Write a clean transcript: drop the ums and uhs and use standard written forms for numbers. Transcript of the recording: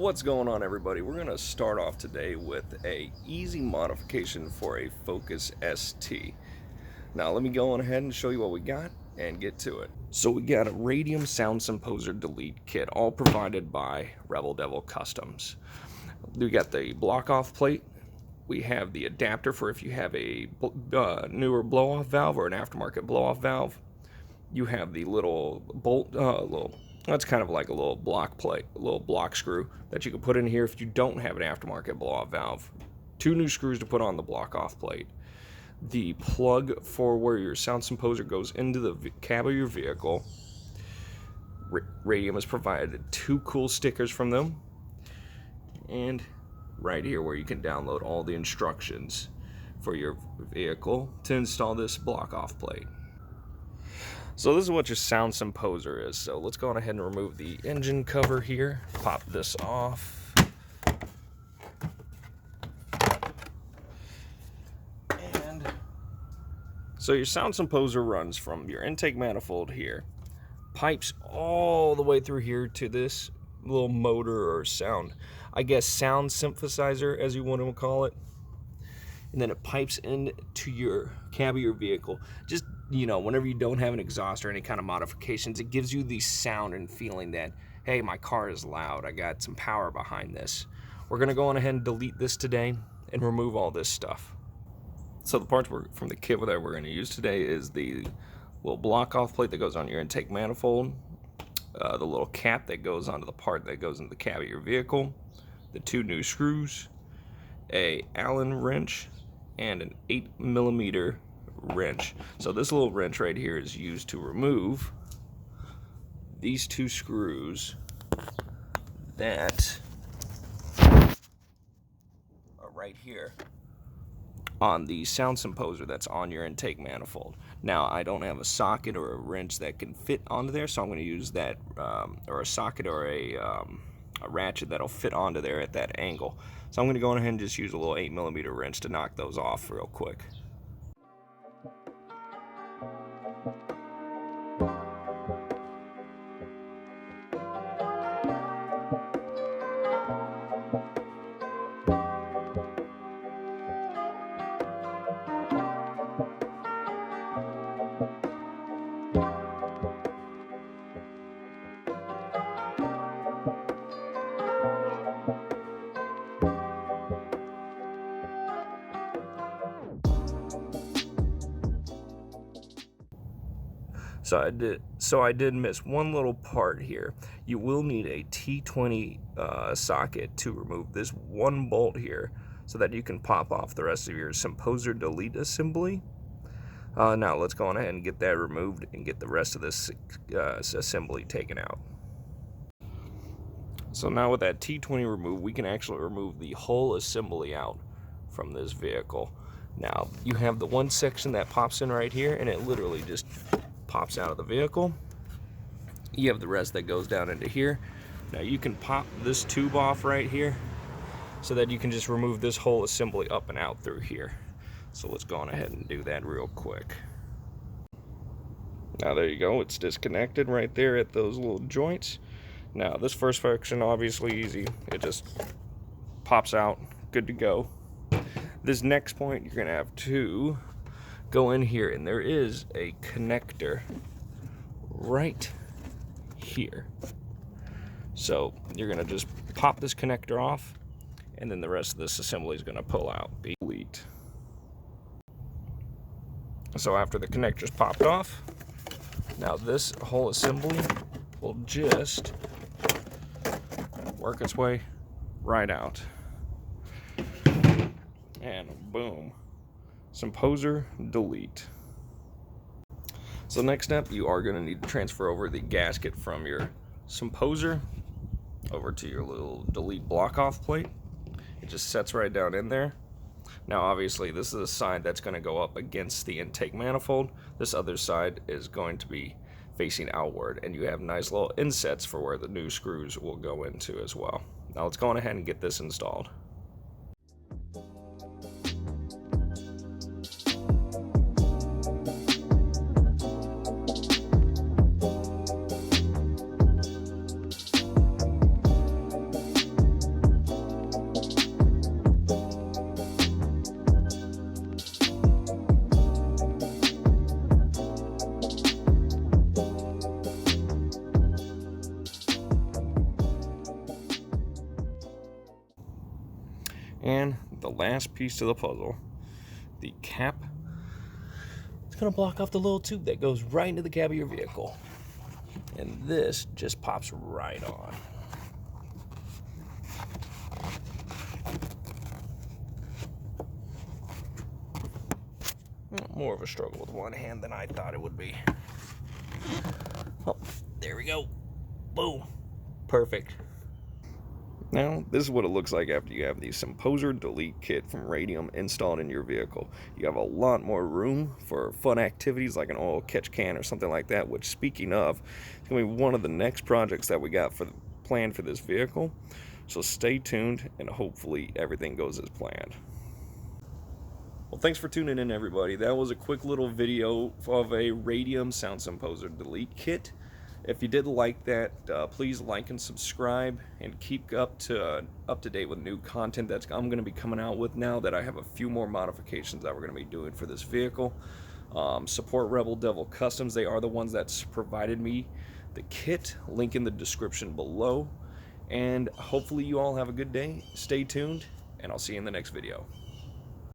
What's going on, everybody? We're going to start off today with a easy modification for a Focus ST. Now let me go on ahead and show you what we got and get to it. So we got a Radium Sound Symposer Delete kit, all provided by Rebel Devil Customs. We got the block off plate. We have the adapter for if you have a newer blow-off valve or an aftermarket blow-off valve. You have the little bolt, that's kind of like a little block plate, a little block screw that you can put in here if you don't have an aftermarket blow-off valve. 2 new screws to put on the block-off plate. The plug for where your sound symposer goes into the cab of your vehicle. Radium has provided 2 cool stickers from them. And right here where you can download all the instructions for your vehicle to install this block-off plate. So this is what your sound symposer is. So let's go on ahead and remove the engine cover here. Pop this off. And so your sound symposer runs from your intake manifold here, pipes all the way through here to this little motor or sound synthesizer, as you want to call it. And then it pipes into your cab of your vehicle. Just, whenever you don't have an exhaust or any kind of modifications, it gives you the sound and feeling that, hey, my car is loud. I got some power behind this. We're going to go on ahead and delete this today and remove all this stuff. So the parts from the kit that we're going to use today is the little block-off plate that goes on your intake manifold, the little cap that goes onto the part that goes into the cab of your vehicle, the 2 new screws, a Allen wrench, and an 8mm wrench. So this little wrench right here is used to remove these 2 screws that are right here on the sound symposer that's on your intake manifold. Now I don't have a socket or a wrench that can fit onto there, so I'm going to use that or a socket or a ratchet that'll fit onto there at that angle. So I'm going to go ahead and just use a little 8mm wrench to knock those off real quick. So I did miss one little part here. You will need a T20 socket to remove this one bolt here so that you can pop off the rest of your Symposer delete assembly. Now let's go on ahead and get that removed and get the rest of this assembly taken out. So now with that T20 removed, we can actually remove the whole assembly out from this vehicle. Now you have the one section that pops in right here, and it literally just pops out of the vehicle. You have the rest that goes down into here. Now you can pop this tube off right here so that you can just remove this whole assembly up and out through here. So let's go on ahead and do that real quick. Now there you go, it's disconnected right there at those little joints. Now this first section, obviously easy, it just pops out, good to go. This next point you're gonna have to go in here, and there is a connector right here. So you're gonna just pop this connector off, and then the rest of this assembly is gonna pull out. Delete. So after the connector's popped off, now this whole assembly will just work its way right out. And boom. Symposer delete. So next step, you are going to need to transfer over the gasket from your Symposer over to your little delete block off plate. It just sets right down in there. Now obviously this is the side that's going to go up against the intake manifold. This other side is going to be facing outward, and you have nice little insets for where the new screws will go into as well. Now let's go on ahead and get this installed. And the last piece to the puzzle, the cap. It's gonna block off the little tube that goes right into the cab of your vehicle. And this just pops right on. More of a struggle with one hand than I thought it would be. Oh, there we go. Boom. Perfect. Now, this is what it looks like after you have the Symposer Delete Kit from Radium installed in your vehicle. You have a lot more room for fun activities like an oil catch can or something like that, which, speaking of, is going to be one of the next projects that we got planned for this vehicle. So stay tuned, and hopefully everything goes as planned. Well, thanks for tuning in, everybody. That was a quick little video of a Radium Sound Symposer Delete Kit. If you did like that, please like and subscribe, and keep up to date with new content that I'm going to be coming out with now that I have a few more modifications that we're going to be doing for this vehicle. Support Rebel Devil Customs. They are the ones that's provided me the kit. Link in the description below. And hopefully you all have a good day. Stay tuned, and I'll see you in the next video.